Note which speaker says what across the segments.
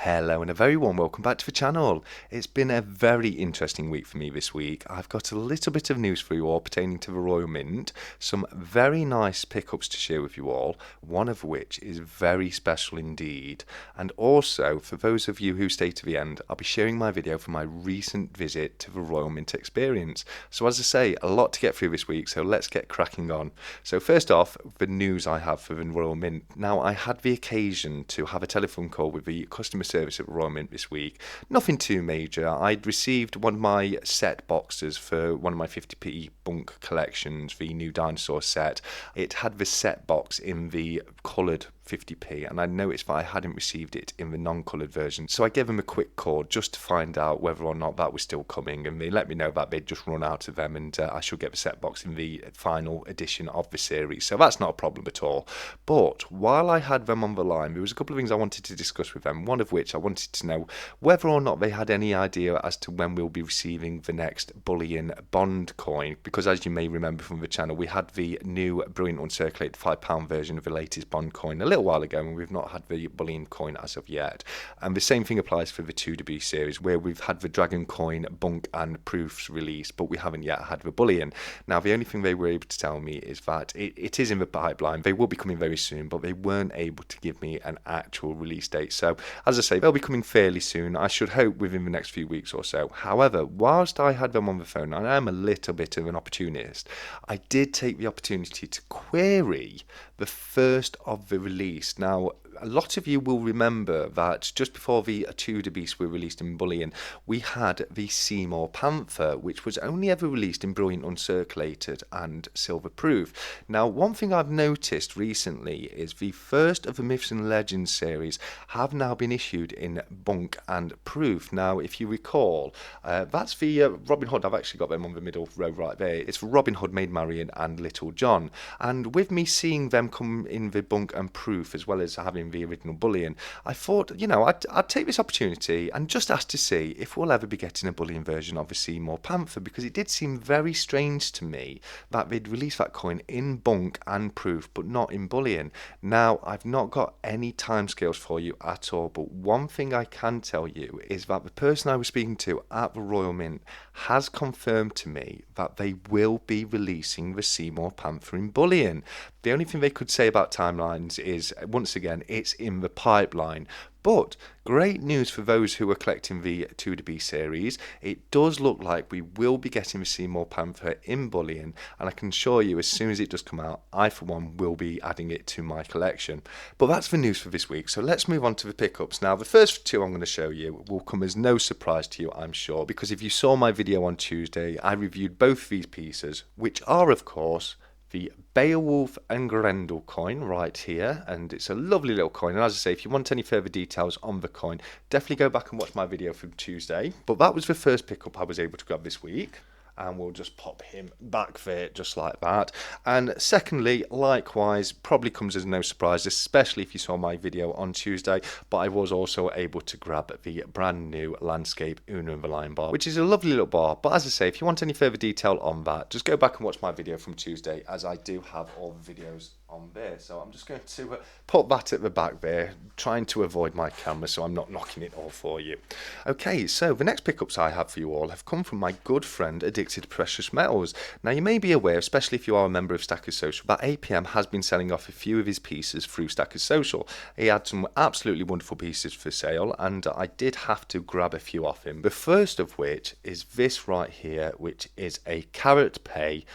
Speaker 1: Hello and a very warm welcome back to the channel. It's been a very interesting week for me this week. I've got a little bit of news for you all pertaining to the Royal Mint, some very nice pickups to share with you all, one of which is very special indeed. And also, for those of you who stay to the end, I'll be sharing my video for my recent visit to the Royal Mint experience. So as I say, a lot to get through this week, so let's get cracking on. So first off, the news I have for the Royal Mint. Now, I had the occasion to have a telephone call with the customer service at Royal Mint this week. Nothing too major. I'd received one of my set boxes for one of my 50p bunk collections, the new dinosaur set. It had the set box in the coloured 50p, and I noticed that I hadn't received it in the non-coloured version, so I gave them a quick call just to find out whether or not that was still coming, and they let me know that they'd just run out of them, and I should get the set box in the final edition of the series, so that's not a problem at all. But while I had them on the line, there was a couple of things I wanted to discuss with them, one of which I wanted to know whether or not they had any idea as to when we'll be receiving the next bullion bond coin, because as you may remember from the channel, we had the new brilliant uncirculated £5 version of the latest bond coin a little while ago, and we've not had the bullion coin as of yet. And the same thing applies for the 2DB series, where we've had the dragon coin, bunk and proofs released, but we haven't yet had the bullion. Now, the only thing they were able to tell me is that it is in the pipeline. They will be coming very soon, but they weren't able to give me an actual release date. So as I say, they'll be coming fairly soon. I should hope within the next few weeks or so. However, whilst I had them on the phone, and I am a little bit of an opportunist, I did take the opportunity to query the first of the release. Now, a lot of you will remember that just before the Tudor Beasts were released in bullion, we had the Seymour Panther, which was only ever released in brilliant uncirculated and silver proof. Now, one thing I've noticed recently is the first of the Myths and Legends series have now been issued in bunk and proof. Now, if you recall, that's the Robin Hood. I've actually got them on the middle row right there. It's Robin Hood, Maid Marian and Little John. And with me seeing them come in the bunk and proof as well as having the original bullion, I thought, I'd take this opportunity and just ask to see if we'll ever be getting a bullion version of the Seymour Panther, because it did seem very strange to me that they'd release that coin in bunk and proof but not in bullion. Now, I've not got any timescales for you at all, but one thing I can tell you is that the person I was speaking to at the Royal Mint has confirmed to me that they will be releasing the Seymour Panther in bullion. The only thing they could say about timelines is, once again, it's in the pipeline. But great news for those who are collecting the 2DB series. It does look like we will be getting the Seymour Panther in bullion, and I can assure you, as soon as it does come out, I for one will be adding it to my collection. But that's the news for this week, so let's move on to the pickups. Now, the first two I'm going to show you will come as no surprise to you, I'm sure, because if you saw my video on Tuesday, I reviewed both these pieces, which are, of course, the Beowulf and Grendel coin right here, and it's a lovely little coin. And as I say, if you want any further details on the coin, definitely go back and watch my video from Tuesday. But that was the first pickup I was able to grab this week, and we'll just pop him back there just like that. And secondly, likewise, probably comes as no surprise, especially if you saw my video on Tuesday, but I was also able to grab the brand new Landscape Una and the Lion bar, which is a lovely little bar. But as I say, if you want any further detail on that, just go back and watch my video from Tuesday, as I do have all the videos on there. So I'm just going to put that at the back there, trying to avoid my camera so I'm not knocking it all for you. Okay, so the next pickups I have for you all have come from my good friend Addicted to Precious Metals. Now, you may be aware, especially if you are a member of Stackers Social, that APM has been selling off a few of his pieces through Stackers Social. He had some absolutely wonderful pieces for sale, and I did have to grab a few off him. The first of which is this right here, which is a Carat Pay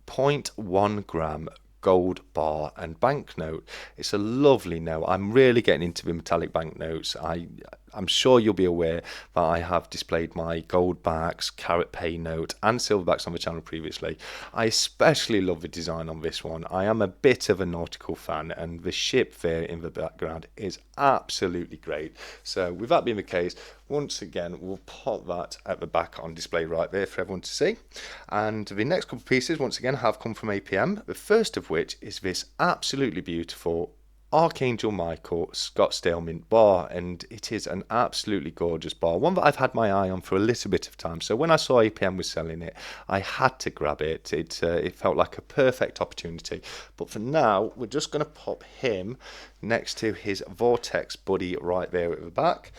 Speaker 1: 0.1 gram gold bar and banknote. It's a lovely note. I'm really getting into the metallic banknotes. I'm sure you'll be aware that I have displayed my gold backs, Carat Pay note and silverbacks on the channel previously. I especially love the design on this one. I am a bit of a nautical fan, and the ship there in the background is absolutely great. So with that being the case, once again, we'll pop that at the back on display right there for everyone to see. And the next couple of pieces, once again, have come from APM. The first of which is this absolutely beautiful Archangel Michael Scottsdale Mint bar, and it is an absolutely gorgeous bar, one that I've had my eye on for a little bit of time. So when I saw APM was selling it, I had to grab it. It felt like a perfect opportunity. But for now, we're just going to pop him next to his Vortex buddy right there at the back.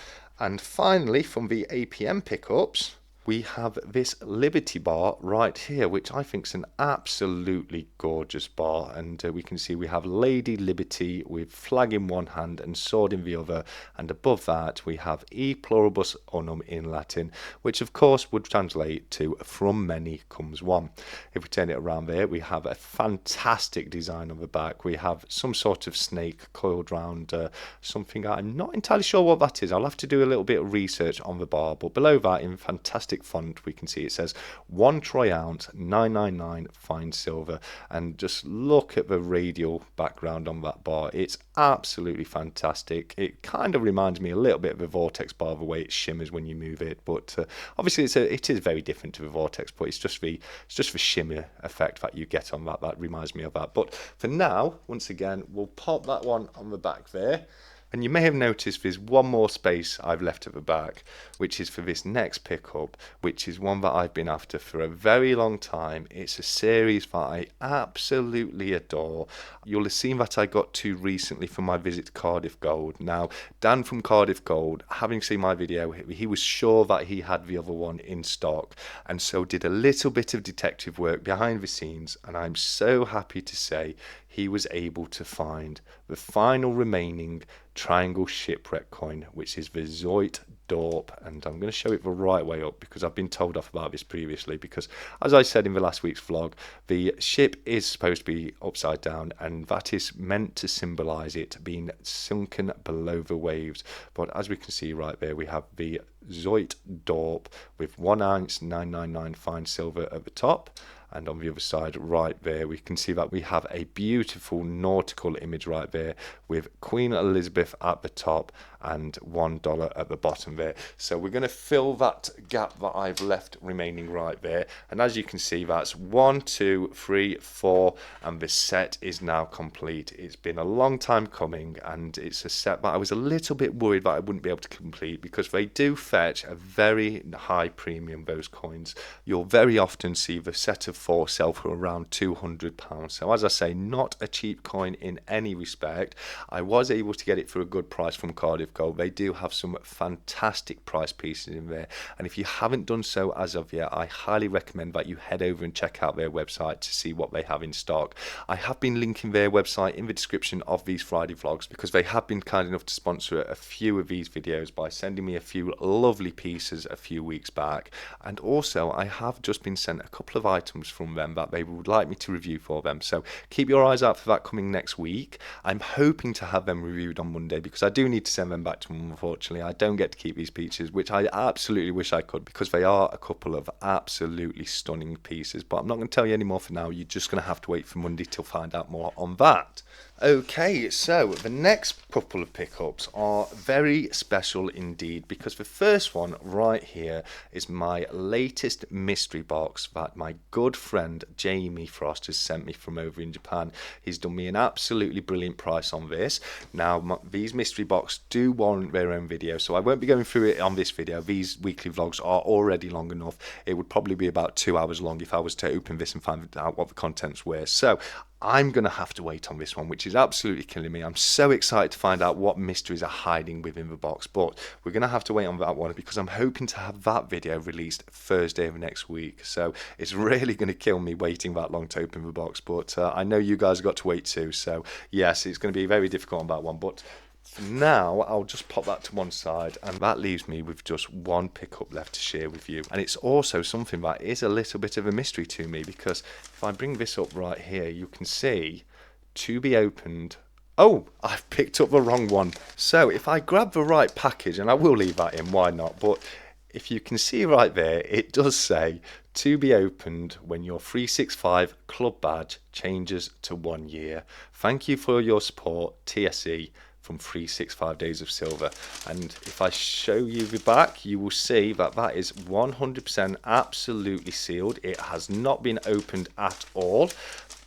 Speaker 1: And finally, from the APM pickups, we have this Liberty bar right here, which I think is an absolutely gorgeous bar. And we can see we have Lady Liberty with flag in one hand and sword in the other. And above that, we have E pluribus unum in Latin, which of course would translate to from many comes one. If we turn it around there, we have a fantastic design on the back. We have some sort of snake coiled round something. I'm not entirely sure what that is. I'll have to do a little bit of research on the bar. But below that, in fantastic font, we can see it says 1 troy ounce 999 fine silver. And just look at the radial background on that bar. It's absolutely fantastic. It kind of reminds me a little bit of the Vortex bar, the way it shimmers when you move it, but obviously it is very different to the Vortex, but it's just the shimmer effect that you get on that reminds me of that. But for now, once again, we'll pop that one on the back there. And you may have noticed there's one more space I've left at the back, which is for this next pickup, which is one that I've been after for a very long time. It's a series that I absolutely adore. You'll have seen that I got to recently for my visit to Cardiff Gold. Now, Dan from Cardiff Gold, having seen my video, he was sure that he had the other one in stock, and so did a little bit of detective work behind the scenes, and I'm so happy to say he was able to find the final remaining triangle shipwreck coin, which is the Zoit Dorp. And I'm going to show it the right way up because I've been told off about this previously, because as I said in the last week's vlog, the ship is supposed to be upside down, and that is meant to symbolize it being sunken below the waves. But as we can see right there, we have the Zoit Dorp with 1 ounce 999 fine silver at the top. And on the other side right there, we can see that we have a beautiful nautical image right there with Queen Elizabeth at the top and $1 at the bottom there. So we're going to fill that gap that I've left remaining right there. And as you can see, that's 1, 2, 3, 4, and the set is now complete. It's been a long time coming, and it's a set that I was a little bit worried that I wouldn't be able to complete, because they do fetch a very high premium, those coins. You'll very often see the set of 4 sell for around £200. So as I say, not a cheap coin in any respect. I was able to get it for a good price from Cardiff Gold. They do have some fantastic price pieces in there, and if you haven't done so as of yet, I highly recommend that you head over and check out their website to see what they have in stock. I have been linking their website in the description of these Friday vlogs, because they have been kind enough to sponsor a few of these videos by sending me a few lovely pieces a few weeks back. And also I have just been sent a couple of items from them that they would like me to review for them, so keep your eyes out for that coming next week. I'm hoping to have them reviewed on Monday, because I do need to send them back to them. Unfortunately, I don't get to keep these pieces, which I absolutely wish I could, because they are a couple of absolutely stunning pieces. But I'm not going to tell you any more for now. You're just going to have to wait for Monday to find out more on that. Okay, so the next couple of pickups are very special indeed, because the first one right here is my latest mystery box that my good friend Jamie Frost has sent me from over in Japan. He's done me an absolutely brilliant price on this. Now, these mystery boxes do warrant their own video, so I won't be going through it on this video. These weekly vlogs are already long enough. It would probably be about 2 hours long if I was to open this and find out what the contents were. So I'm going to have to wait on this one, which is absolutely killing me. I'm so excited to find out what mysteries are hiding within the box, but we're going to have to wait on that one, because I'm hoping to have that video released Thursday of next week. So it's really going to kill me waiting that long to open the box, but I know you guys have got to wait too. So yes, it's going to be very difficult on that one, but for now, I'll just pop that to one side, and that leaves me with just one pickup left to share with you. And it's also something that is a little bit of a mystery to me, because if I bring this up right here, you can see to be opened. Oh, I've picked up the wrong one. So if I grab the right package, and I will leave that in, why not? But if you can see right there, it does say to be opened when your 365 club badge changes to 1 year. Thank you for your support, TSE, from 365 Days of Silver. And if I show you the back, you will see that that is 100% absolutely sealed. It has not been opened at all,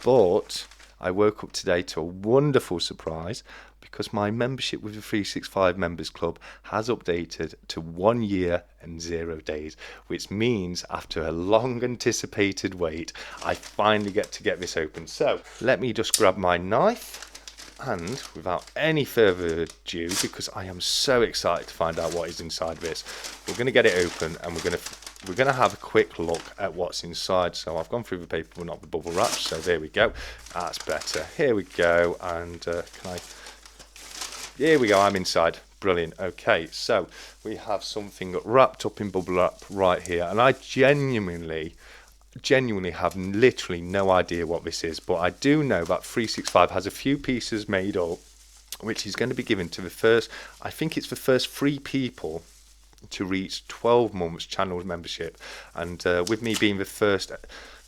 Speaker 1: but I woke up today to a wonderful surprise, because my membership with the 365 Members Club has updated to 1 year and 0 days, which means after a long anticipated wait, I finally get to get this open. So let me just grab my knife And without any further ado, because I am so excited to find out what is inside this, we're going to get it open and we're going to have a quick look at what's inside. So I've gone through the paper, but not the bubble wrap. So there we go. That's better. Here we go. And here we go. I'm inside. Brilliant. Okay, so we have something wrapped up in bubble wrap right here, and I genuinely have literally no idea what this is, but I do know that 365 has a few pieces made up, which is going to be given to the first, I think it's the first 3 people to reach 12 months channel membership, and with me being the first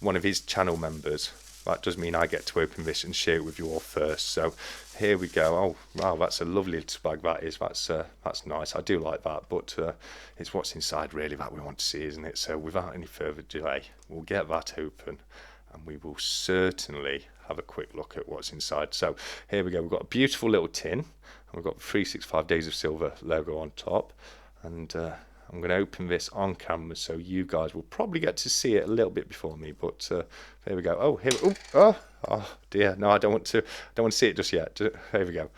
Speaker 1: one of his channel members, that does mean I get to open this and share it with you all first. So here we go. Oh wow, that's a lovely little bag that is. That's nice. I do like that, but it's what's inside really that we want to see, isn't it? So without any further delay, we'll get that open and we will certainly have a quick look at what's inside. So here we go. We've got a beautiful little tin, and we've got 365 Days of Silver logo on top, and I'm going to open this on camera so you guys will probably get to see it a little bit before me, but there we go. Oh, here, oh dear, no, I don't want to see it just yet. There we go.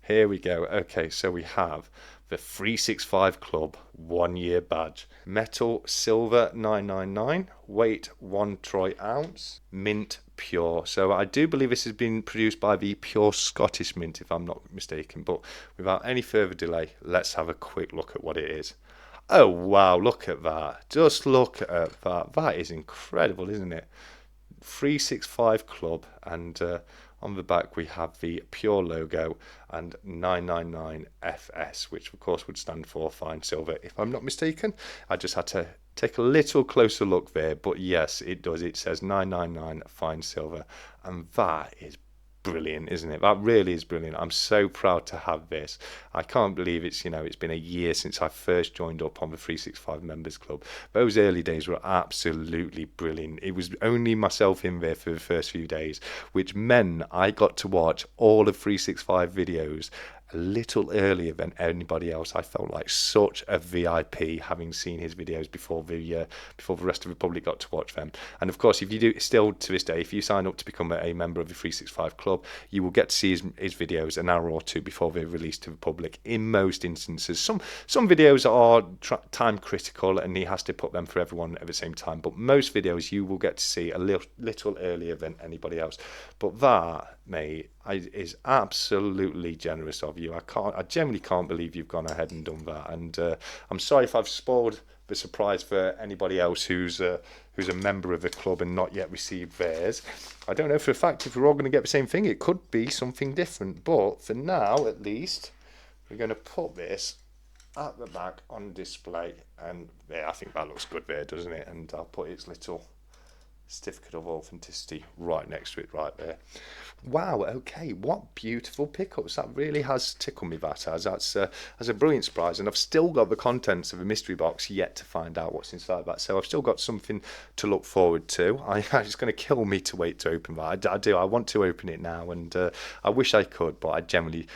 Speaker 1: Here we go. Okay, so we have the 365 Club 1 year badge. Metal silver 999, weight 1 troy ounce, mint pure. So I do believe this has been produced by the Pure Scottish Mint, if I'm not mistaken, but without any further delay, let's have a quick look at what it is. Oh wow, look at that. Just look at that. That is incredible, isn't it? 365 Club, and on the back we have the Pure logo and 999 FS, which of course would stand for fine silver, if I'm not mistaken. I just had to take a little closer look there, but yes, it does. It says 999 fine silver, and that is brilliant, isn't it? That really is brilliant. I'm so proud to have this. I can't believe it's been a year since I first joined up on the 365 members club. Those early days were absolutely brilliant. It was only myself in there for the first few days, which meant I got to watch all of 365 videos a little earlier than anybody else. I felt like such a VIP having seen his videos before the rest of the public got to watch them. And of course, if you do still to this day, if you sign up to become a member of the 365 Club, you will get to see his videos an hour or two before they're released to the public. In most instances, some videos are time critical and he has to put them for everyone at the same time. But most videos you will get to see a little earlier than anybody else. But that, mate, is absolutely generous of you. I generally can't believe you've gone ahead and done that, and I'm sorry if I've spoiled the surprise for anybody else who's a member of the club and not yet received theirs. I don't know for a fact if we're all going to get the same thing. It could be something different, but for now at least we're going to put this at the back on display, and there, I think that looks good there, doesn't it? And I'll put its little certificate of authenticity right next to it right there. Wow, okay, what beautiful pickups. That really has tickled me, that has. That's a brilliant surprise, and I've still got the contents of a mystery box yet to find out what's inside that, so I've still got something to look forward to. It's going to kill me to wait to open that. I want to open it now, and I wish I could, but I generally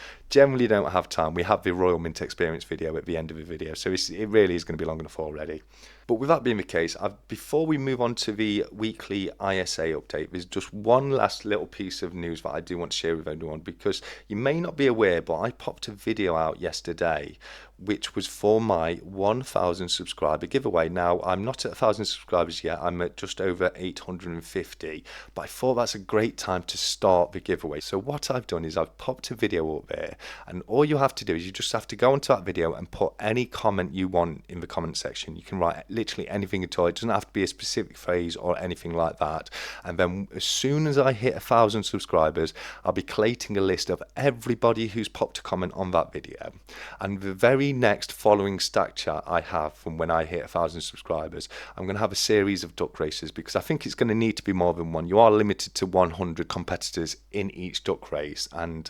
Speaker 1: don't have time. We have the Royal Mint Experience video at the end of the video, so it really is going to be long enough already. But with that being the case, before we move on to the weekly ISA update, there's just one last little piece of news that I do want to share with everyone, because you may not be aware, but I popped a video out yesterday which was for my 1,000 subscriber giveaway. Now, I'm not at 1,000 subscribers yet, I'm at just over 850, but I thought that's a great time to start the giveaway. So what I've done is I've popped a video up there, and all you have to do is you just have to go onto that video and put any comment you want in the comment section. You can write literally anything at all. It doesn't have to be a specific phrase or anything like that. And then as soon as I hit 1,000 subscribers, I'll be collating a list of everybody who's popped a comment on that video. And the very next following stack chat I have from when I hit 1,000 subscribers, I'm going to have a series of duck races, because I think it's going to need to be more than one. You are limited to 100 competitors in each duck race, and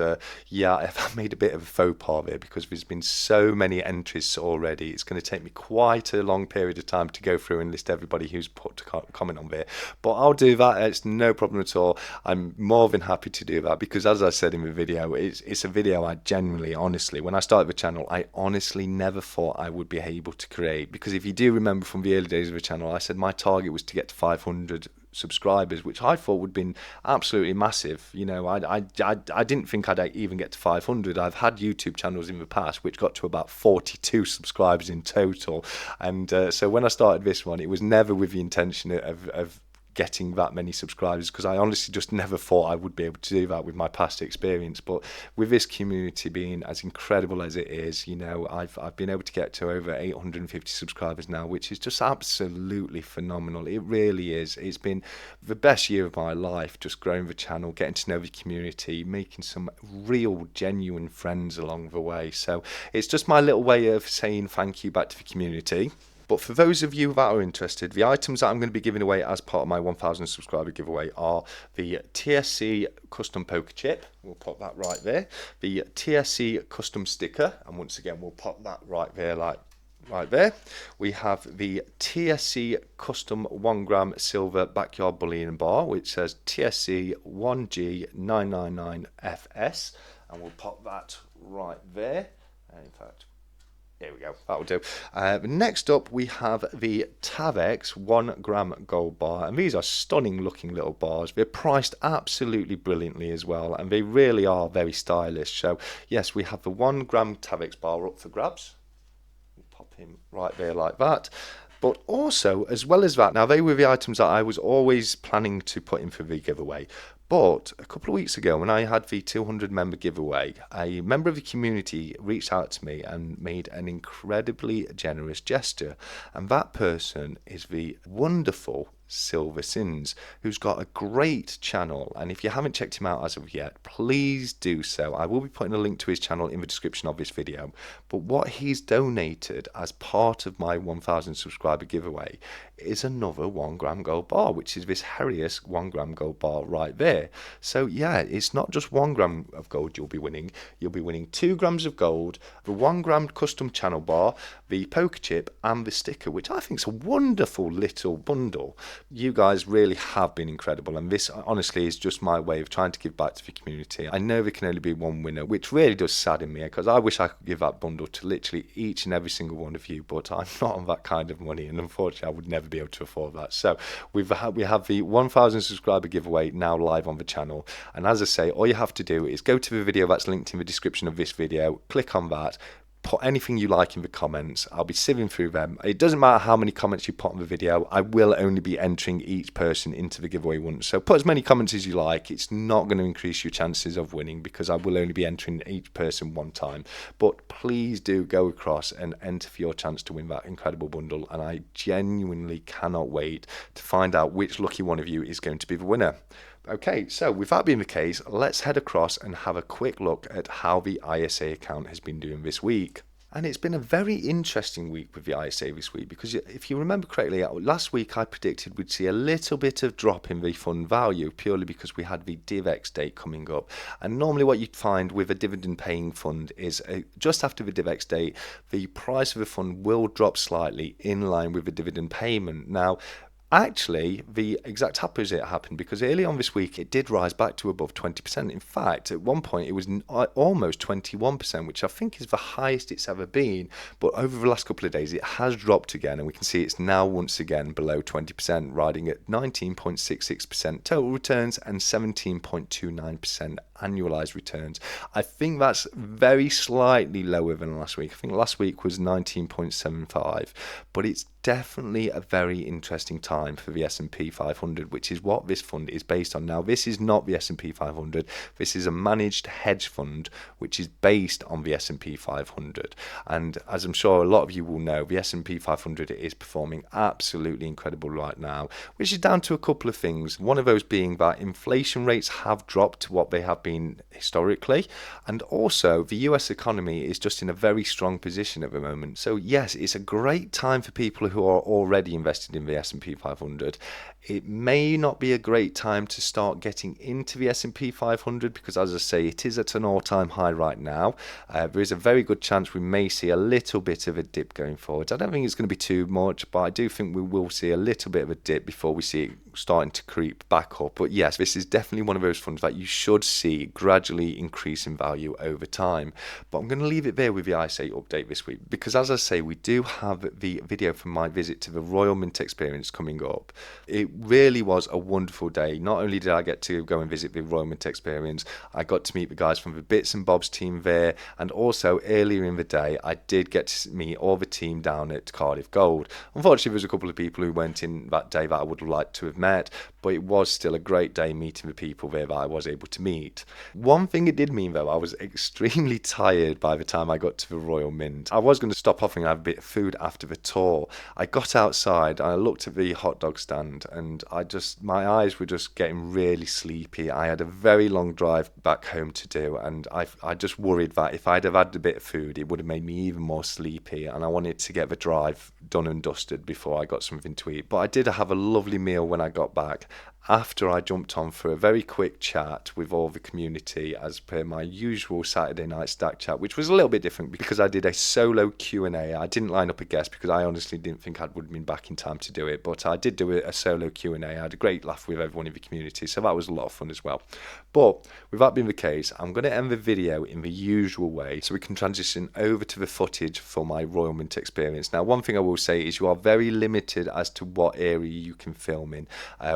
Speaker 1: yeah, I've made a bit of a faux pas there because there's been so many entries already. It's going to take me quite a long period of time to go through and list everybody who's put a comment on there, but I'll do that. It's no problem at all. I'm more than happy to do that, because as I said in the video, it's a video I genuinely, honestly, when I started the channel, I honestly never thought I would be able to create, because if you do remember from the early days of the channel, I said my target was to get to 500 subscribers, which I thought would have been absolutely massive. You know, I didn't think I'd even get to 500. I've had YouTube channels in the past which got to about 42 subscribers in total, and so when I started this one, it was never with the intention of getting that many subscribers, because I honestly just never thought I would be able to do that with my past experience. But with this community being as incredible as it is, you know, I've been able to get to over 850 subscribers now, which is just absolutely phenomenal. It really is. It's been the best year of my life, just growing the channel, getting to know the community, making some real genuine friends along the way. So it's just my little way of saying thank you back to the community. But for those of you that are interested, the items that I'm going to be giving away as part of my 1,000 subscriber giveaway are the TSC custom poker chip. We'll pop that right there. The TSC custom sticker, and once again we'll pop that right there, like right there. We have the TSC custom 1 gram silver backyard bullion bar, which says TSC 1G999FS, and we'll pop that right there. In fact, here we go, that'll do. Next up, we have the Tavex 1 gram gold bar, and these are stunning looking little bars. They're priced absolutely brilliantly as well, and they really are very stylish. So yes, we have the 1 gram Tavex bar up for grabs. Pop him right there like that. But also, as well as that, now they were the items that I was always planning to put in for the giveaway. But a couple of weeks ago, when I had the 200 member giveaway, a member of the community reached out to me and made an incredibly generous gesture. And that person is the wonderful Silver Sins, who's got a great channel, and if you haven't checked him out as of yet, please do so. I will be putting a link to his channel in the description of this video. But what he's donated as part of my 1,000 subscriber giveaway is another 1 gram gold bar, which is this Harrius 1 gram gold bar right there. So yeah, it's not just 1 gram of gold you'll be winning 2 grams of gold, the 1 gram custom channel bar, the poker chip, and the sticker, which I think is a wonderful little bundle. You guys really have been incredible, and this honestly is just my way of trying to give back to the community. I know there can only be one winner, which really does sadden me, because I wish I could give that bundle to literally each and every single one of you, but I'm not on that kind of money, and unfortunately I would never be able to afford that. So we have the 1,000 subscriber giveaway now live on the channel, and as I say, all you have to do is go to the video that's linked in the description of this video, click on that, put anything you like in the comments. I'll be sieving through them. It doesn't matter how many comments you put on the video, I will only be entering each person into the giveaway once. So put as many comments as you like. It's not going to increase your chances of winning, because I will only be entering each person one time. But please do go across and enter for your chance to win that incredible bundle, and I genuinely cannot wait to find out which lucky one of you is going to be the winner. Okay, so with that being the case, let's head across and have a quick look at how the ISA account has been doing this week. And it's been a very interesting week with the ISA this week, because if you remember correctly, last week I predicted we'd see a little bit of drop in the fund value, purely because we had the DivX date coming up. And normally what you'd find with a dividend paying fund is just after the DivX date, the price of the fund will drop slightly in line with the dividend payment. Now, actually, the exact opposite happened, because early on this week it did rise back to above 20%. In fact, at one point it was almost 21%, which I think is the highest it's ever been. But over the last couple of days it has dropped again, and we can see it's now once again below 20%, riding at 19.66% total returns and 17.29% annualized returns. I think that's very slightly lower than last week. I think last week was 19.75, but it's definitely a very interesting time for the S&P 500, which is what this fund is based on. Now, this is not the S&P 500. This is a managed hedge fund which is based on the S&P 500. And as I'm sure a lot of you will know, the S&P 500 is performing absolutely incredible right now, which is down to a couple of things. One of those being that inflation rates have dropped to what they have been historically, and also the US economy is just in a very strong position at the moment. So yes, it's a great time for people who are already invested in the S&P 500. It may not be a great time to start getting into the S&P 500, because as I say, it is at an all-time high right now. There is a very good chance we may see a little bit of a dip going forward. I don't think it's going to be too much, but I do think we will see a little bit of a dip before we see it starting to creep back up. But yes, this is definitely one of those funds that you should see gradually increase in value over time. But I'm going to leave it there with the ISA update this week, because as I say, we do have the video from my visit to the Royal Mint Experience coming up. It really was a wonderful day. Not only did I get to go and visit the Royal Mint experience, I got to meet the guys from the Bits and Bobs team there, and also earlier in the day I did get to meet all the team down at Cardiff Gold. Unfortunately, there was a couple of people who went in that day that I would have liked to have met, but it was still a great day meeting the people there that I was able to meet. One thing it did mean though, I was extremely tired by the time I got to the Royal Mint. I was going to stop off and have a bit of food after the tour. I got outside and I looked at the hot dog stand, and my eyes were just getting really sleepy. I had a very long drive back home to do, and I just worried that if I'd have had a bit of food, it would have made me even more sleepy, and I wanted to get the drive done and dusted before I got something to eat. But I did have a lovely meal when I got back, after I jumped on for a very quick chat with all the community as per my usual Saturday night stack chat, which was a little bit different because I did a solo Q&A. I didn't line up a guest because I honestly didn't think I would have been back in time to do it, but I did do a solo Q&A. I had a great laugh with everyone in the community, so that was a lot of fun as well. But with that being the case, I'm going to end the video in the usual way so we can transition over to the footage for my Royal Mint experience. Now, one thing I will say is you are very limited as to what area you can film in.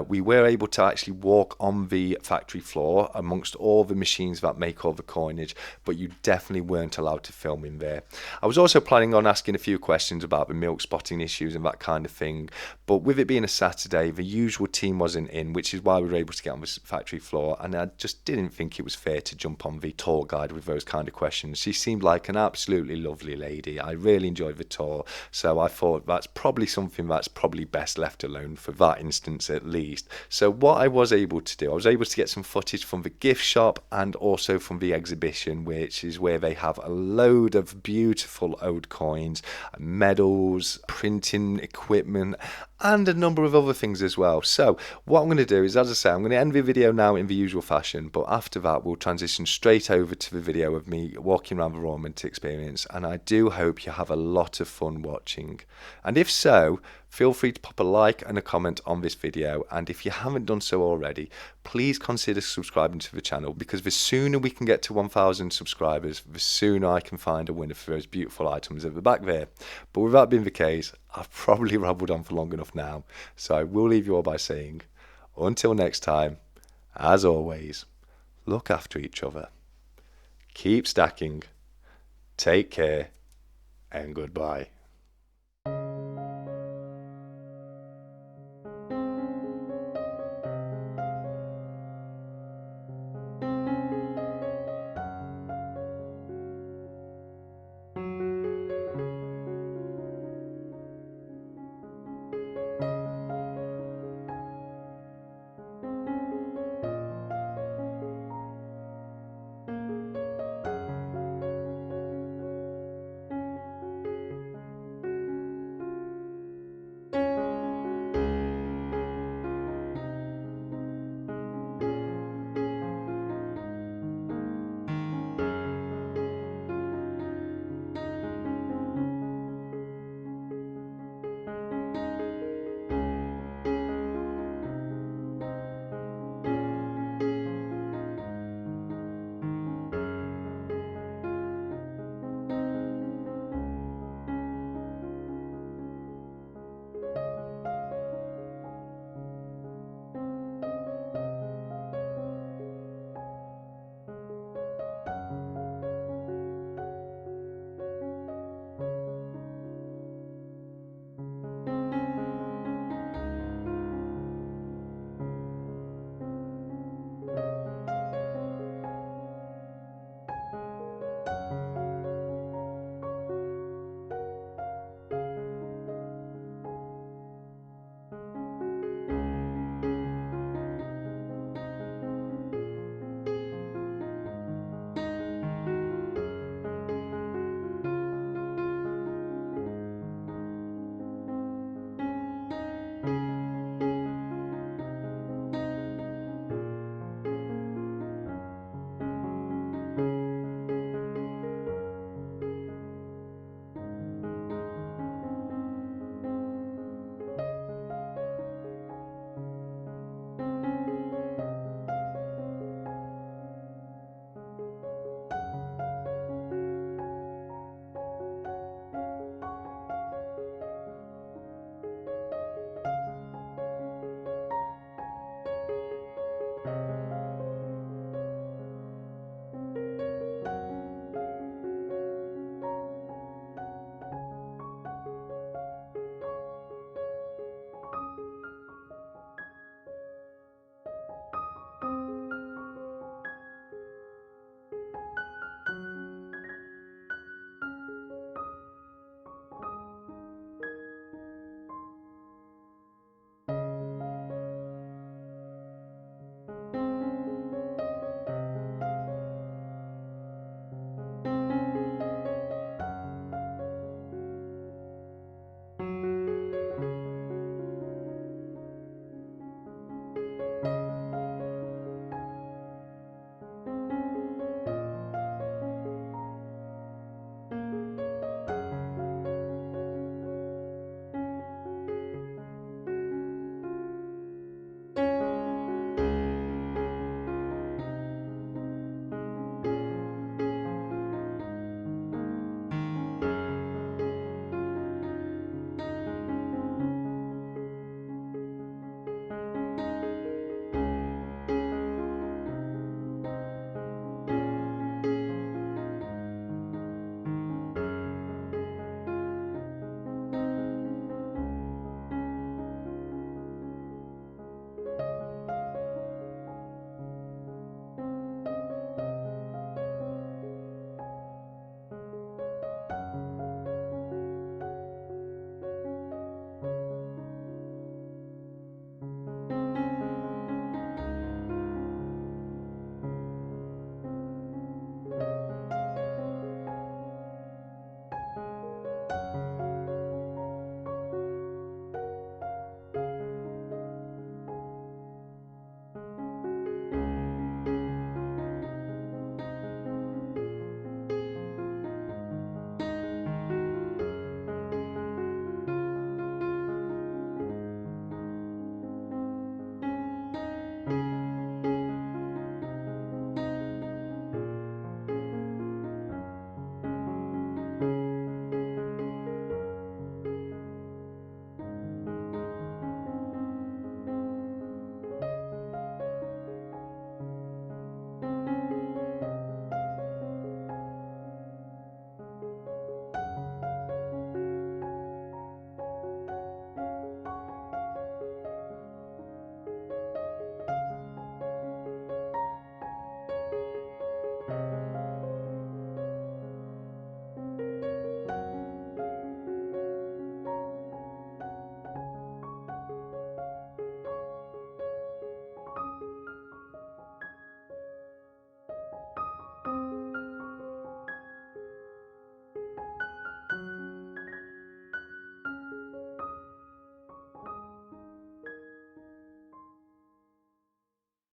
Speaker 1: We were able to actually walk on the factory floor amongst all the machines that make all the coinage, but you definitely weren't allowed to film in there. I was also planning on asking a few questions about the milk spotting issues and that kind of thing, but with it being a Saturday, the usual team wasn't in, which is why we were able to get on the factory floor, and I just didn't think it was fair to jump on the tour guide with those kind of questions. She seemed like an absolutely lovely lady. I really enjoyed the tour, so I thought that's probably something that's probably best left alone for that instance at least. So what I was able to do, I was able to get some footage from the gift shop and also from the exhibition, which is where they have a load of beautiful old coins, medals, printing equipment, and a number of other things as well. So what I'm going to do is, as I say, I'm going to end the video now in the usual fashion, but after that we'll transition straight over to the video of me walking around the Royal Mint experience, and I do hope you have a lot of fun watching. And if so, feel free to pop a like and a comment on this video, and if you haven't done so already, please consider subscribing to the channel, because the sooner we can get to 1,000 subscribers, the sooner I can find a winner for those beautiful items at the back there. But with that being the case, I've probably rambled on for long enough now, so I will leave you all by saying, until next time, as always, look after each other, keep stacking, take care, and goodbye.